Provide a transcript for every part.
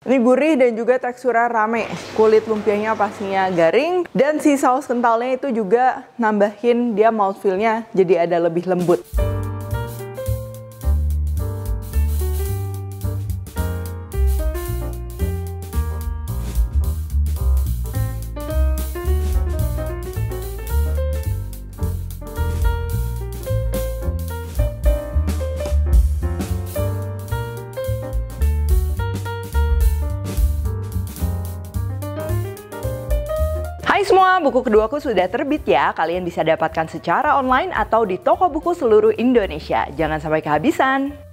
Ini gurih dan juga teksturnya rame. Kulit lumpianya pastinya garing. Dan si saus kentalnya itu juga nambahin dia mouthfeel-nya jadi ada lebih lembut. Hai semua, buku keduaku sudah terbit ya. Kalian bisa dapatkan secara online atau di toko buku seluruh Indonesia. Jangan sampai kehabisan.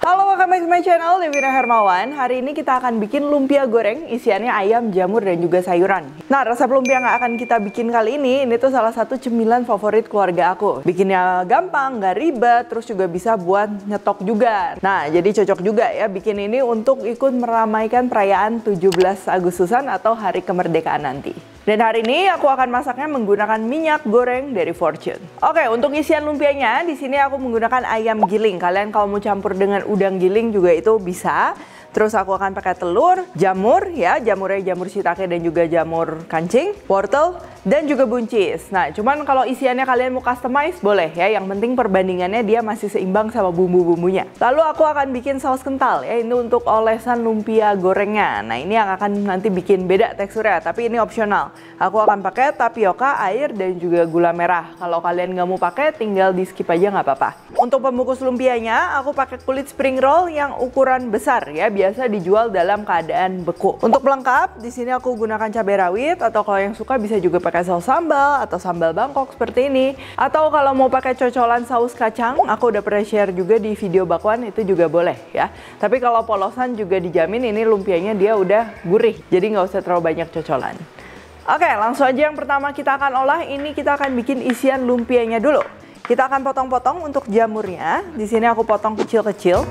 Halo, welcome back to my channel, Devina Hermawan. Hari ini kita akan bikin lumpia goreng, isiannya ayam, jamur, dan juga sayuran. Nah, resep lumpia yang akan kita bikin kali ini tuh salah satu cemilan favorit keluarga aku. Bikinnya gampang, nggak ribet, terus juga bisa buat nyetok juga. Nah, jadi cocok juga ya bikin ini untuk ikut meramaikan perayaan 17 Agustusan atau Hari Kemerdekaan nanti. Dan hari ini aku akan masaknya menggunakan minyak goreng dari Fortune. Oke, untuk isian lumpianya di sini aku menggunakan ayam giling. Kalian kalau mau campur dengan udang giling juga itu bisa. Terus aku akan pakai telur, jamur ya, jamurnya jamur shiitake dan juga jamur kancing, wortel, dan juga buncis. Nah, cuman kalau isiannya kalian mau customize boleh ya, yang penting perbandingannya dia masih seimbang sama bumbu-bumbunya. Lalu aku akan bikin saus kental ya, ini untuk olesan lumpia gorengnya. Nah, ini yang akan nanti bikin beda teksturnya, tapi ini opsional. Aku akan pakai tapioka, air, dan juga gula merah. Kalau kalian nggak mau pakai, tinggal di skip aja nggak apa-apa. Untuk pembungkus lumpianya, aku pakai kulit spring roll yang ukuran besar ya, biasa dijual dalam keadaan beku. Untuk pelengkap, di sini aku gunakan cabai rawit, atau kalau yang suka bisa juga pakai saus sambal atau sambal Bangkok seperti ini. Atau kalau mau pakai cocolan saus kacang, aku udah pernah share juga di video bakwan, itu juga boleh ya. Tapi kalau polosan juga dijamin ini lumpianya dia udah gurih, jadi nggak usah terlalu banyak cocolan. Oke, langsung aja yang pertama kita akan olah. Ini kita akan bikin isian lumpianya dulu. Kita akan potong-potong untuk jamurnya. Di sini aku potong kecil-kecil.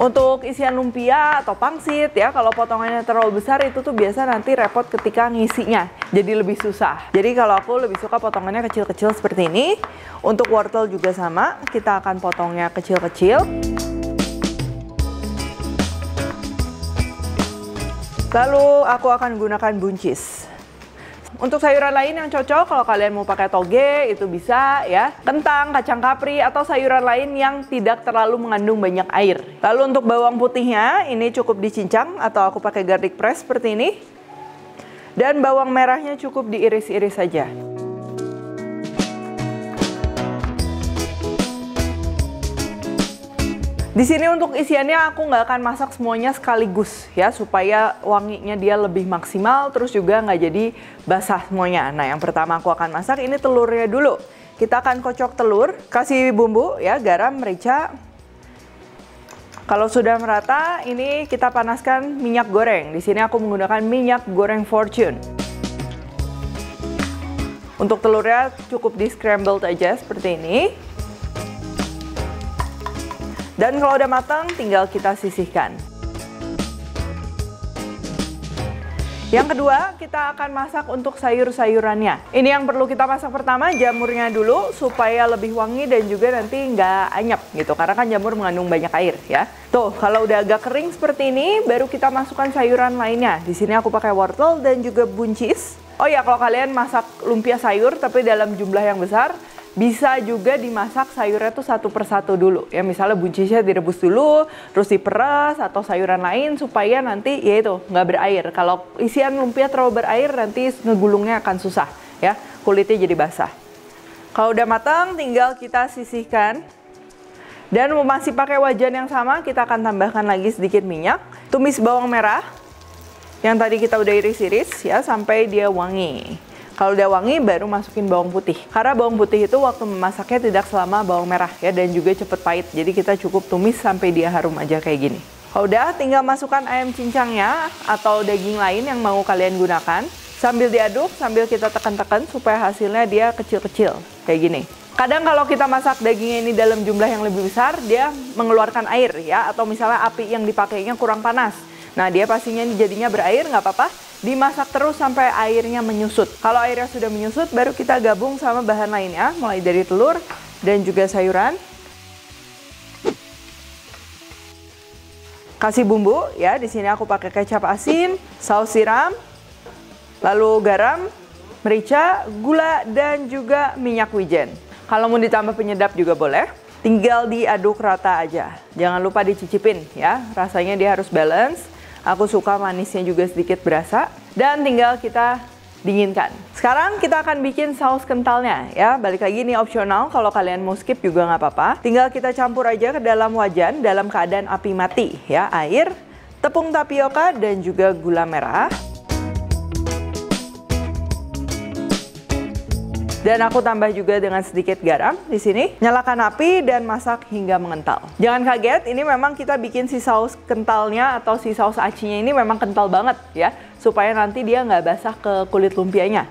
Untuk isian lumpia atau pangsit ya, kalau potongannya terlalu besar itu tuh biasa nanti repot ketika ngisinya. Jadi lebih susah. Jadi kalau aku lebih suka potongannya kecil-kecil seperti ini. Untuk wortel juga sama, kita akan potongnya kecil-kecil. Lalu aku akan gunakan buncis. Untuk sayuran lain yang cocok, kalau kalian mau pakai toge itu bisa ya. Kentang, kacang kapri, atau sayuran lain yang tidak terlalu mengandung banyak air. Lalu untuk bawang putihnya, ini cukup dicincang atau aku pakai garlic press seperti ini. Dan bawang merahnya cukup diiris-iris saja. Di sini untuk isiannya aku nggak akan masak semuanya sekaligus ya, supaya wanginya dia lebih maksimal, terus juga nggak jadi basah semuanya. Nah, yang pertama aku akan masak ini telurnya dulu. Kita akan kocok telur, kasih bumbu ya, garam, merica. Kalau sudah merata, ini kita panaskan minyak goreng. Di sini aku menggunakan minyak goreng Fortune. Untuk telurnya cukup di scrambled aja seperti ini. Dan kalau udah matang, tinggal kita sisihkan. Yang kedua, kita akan masak untuk sayur-sayurannya. Ini yang perlu kita masak pertama, jamurnya dulu, supaya lebih wangi dan juga nanti nggak anyap gitu. Karena kan jamur mengandung banyak air ya. Tuh, kalau udah agak kering seperti ini, baru kita masukkan sayuran lainnya. Di sini aku pakai wortel dan juga buncis. Oh ya, kalau kalian masak lumpia sayur tapi dalam jumlah yang besar, bisa juga dimasak sayurnya tuh satu persatu dulu ya, misalnya buncisnya direbus dulu terus diperas, atau sayuran lain supaya nanti ya itu nggak berair. Kalau isian lumpia terlalu berair nanti ngegulungnya akan susah ya, kulitnya jadi basah. Kalau udah matang tinggal kita sisihkan. Dan masih pakai wajan yang sama, kita akan tambahkan lagi sedikit minyak. Tumis bawang merah yang tadi kita udah iris-iris ya sampai dia wangi. Kalau udah wangi baru masukin bawang putih. Karena bawang putih itu waktu memasaknya tidak selama bawang merah ya, dan juga cepet pahit. Jadi kita cukup tumis sampai dia harum aja kayak gini. Kalau udah, tinggal masukkan ayam cincangnya atau daging lain yang mau kalian gunakan. Sambil diaduk, sambil kita tekan-tekan supaya hasilnya dia kecil-kecil kayak gini. Kadang kalau kita masak dagingnya ini dalam jumlah yang lebih besar, dia mengeluarkan air ya, atau misalnya api yang dipakainya kurang panas. Nah, dia pastinya jadinya berair, nggak apa-apa. Dimasak terus sampai airnya menyusut. Kalau airnya sudah menyusut, baru kita gabung sama bahan lainnya, mulai dari telur dan juga sayuran. Kasih bumbu ya. Di sini aku pakai kecap asin, saus tiram, lalu garam, merica, gula, dan juga minyak wijen. Kalau mau ditambah penyedap juga boleh. Tinggal diaduk rata aja. Jangan lupa dicicipin ya. Rasanya dia harus balance. Aku suka manisnya juga sedikit berasa. Dan tinggal kita dinginkan. Sekarang kita akan bikin saus kentalnya ya. Balik lagi ini opsional, kalau kalian mau skip juga nggak apa-apa. Tinggal kita campur aja ke dalam wajan dalam keadaan api mati ya. Air, tepung tapioka, dan juga gula merah. Dan aku tambah juga dengan sedikit garam di sini. Nyalakan api dan masak hingga mengental. Jangan kaget, ini memang kita bikin si saus kentalnya atau si saus acinya ini memang kental banget ya. Supaya nanti dia nggak basah ke kulit lumpianya.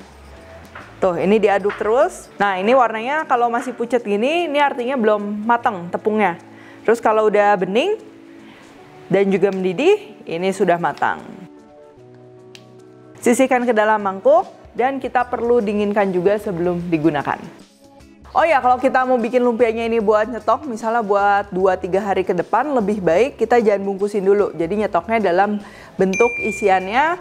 Tuh, ini diaduk terus. Nah, ini warnanya kalau masih pucat gini, ini artinya belum matang tepungnya. Terus kalau udah bening dan juga mendidih, ini sudah matang. Sisihkan ke dalam mangkuk dan kita perlu dinginkan juga sebelum digunakan. Oh ya, kalau kita mau bikin lumpianya ini buat nyetok, misalnya buat 2-3 hari ke depan, lebih baik kita jangan bungkusin dulu. Jadi nyetoknya dalam bentuk isiannya,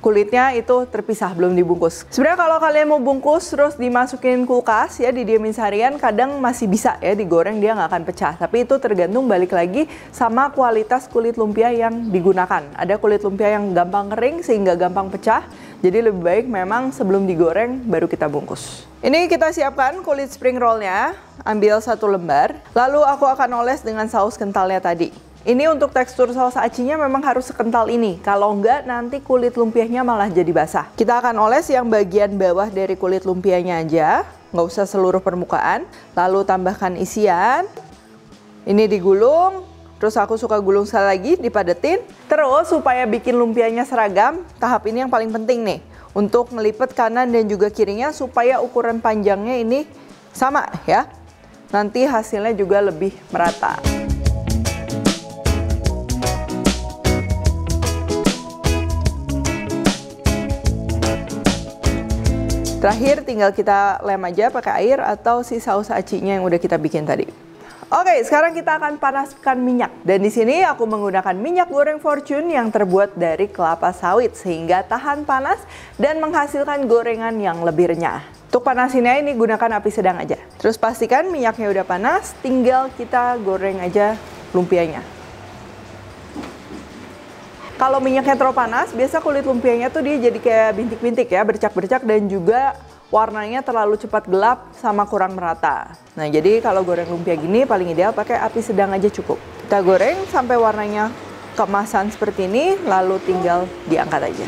kulitnya itu terpisah, belum dibungkus. Sebenarnya kalau kalian mau bungkus terus dimasukin kulkas ya, didiemin seharian, kadang masih bisa ya digoreng, dia nggak akan pecah. Tapi itu tergantung balik lagi sama kualitas kulit lumpia yang digunakan. Ada kulit lumpia yang gampang kering sehingga gampang pecah. Jadi lebih baik memang sebelum digoreng baru kita bungkus. Ini kita siapkan kulit spring rollnya, ambil 1 lembar. Lalu aku akan oles dengan saus kentalnya tadi. Ini untuk tekstur saus acinya memang harus sekental ini. Kalau enggak nanti kulit lumpianya malah jadi basah. Kita akan oles yang bagian bawah dari kulit lumpianya aja. Nggak usah seluruh permukaan. Lalu tambahkan isian. Ini digulung. Terus aku suka gulung sekali lagi, dipadetin. Terus supaya bikin lumpianya seragam, tahap ini yang paling penting nih. Untuk ngelipet kanan dan juga kirinya supaya ukuran panjangnya ini sama ya. Nanti hasilnya juga lebih merata. Terakhir tinggal kita lem aja pakai air atau si saus acinya yang udah kita bikin tadi. Oke, sekarang kita akan panaskan minyak. Dan di sini aku menggunakan minyak goreng Fortune yang terbuat dari kelapa sawit sehingga tahan panas dan menghasilkan gorengan yang lebih renyah. Untuk panasinnya ini gunakan api sedang aja. Terus pastikan minyaknya udah panas, tinggal kita goreng aja lumpianya. Kalau minyaknya terlalu panas, biasa kulit lumpianya tuh dia jadi kayak bintik-bintik ya, bercak-bercak dan juga warnanya terlalu cepat gelap sama kurang merata. Nah, jadi kalau goreng lumpia gini paling ideal pakai api sedang aja cukup. Kita goreng sampai warnanya keemasan seperti ini, lalu tinggal diangkat aja.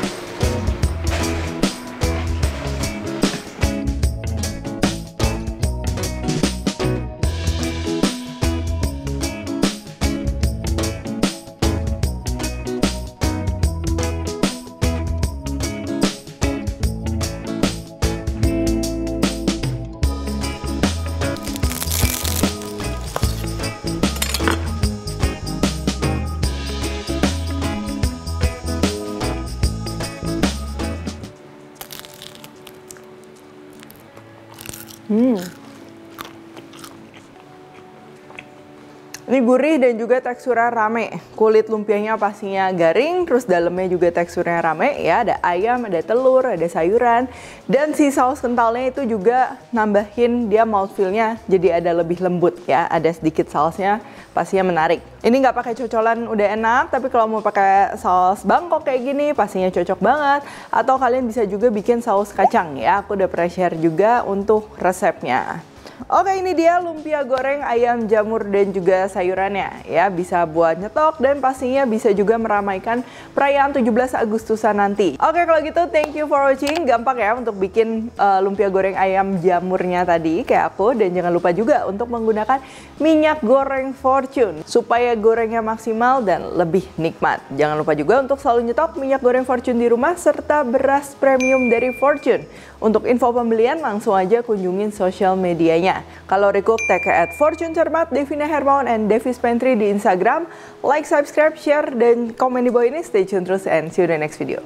Ini gurih dan juga teksturnya rame. Kulit lumpianya pastinya garing, terus dalamnya juga teksturnya rame ya. Ada ayam, ada telur, ada sayuran. Dan si saus kentalnya itu juga nambahin dia mouthfeel-nya jadi ada lebih lembut ya. Ada sedikit sausnya, pastinya menarik. Ini nggak pakai cocolan udah enak, tapi kalau mau pakai saus Bangkok kayak gini pastinya cocok banget. Atau kalian bisa juga bikin saus kacang ya. Aku udah pernah share juga untuk resepnya. Oke, ini dia lumpia goreng ayam jamur dan juga sayurannya ya, bisa buat nyetok dan pastinya bisa juga meramaikan perayaan 17 Agustusan nanti. Oke, kalau gitu thank you for watching. Gampang ya untuk bikin lumpia goreng ayam jamurnya tadi kayak aku, dan jangan lupa juga untuk menggunakan minyak goreng Fortune supaya gorengnya maksimal dan lebih nikmat. Jangan lupa juga untuk selalu nyetok minyak goreng Fortune di rumah serta beras premium dari Fortune. Untuk info pembelian langsung aja kunjungin sosial medianya. Kalau Recook, tag @Fortune Cermat, Devina Hermawan, and Devis Pantry di Instagram. Like, subscribe, share, dan komen di bawah ini. Stay tune terus and see you in the next video.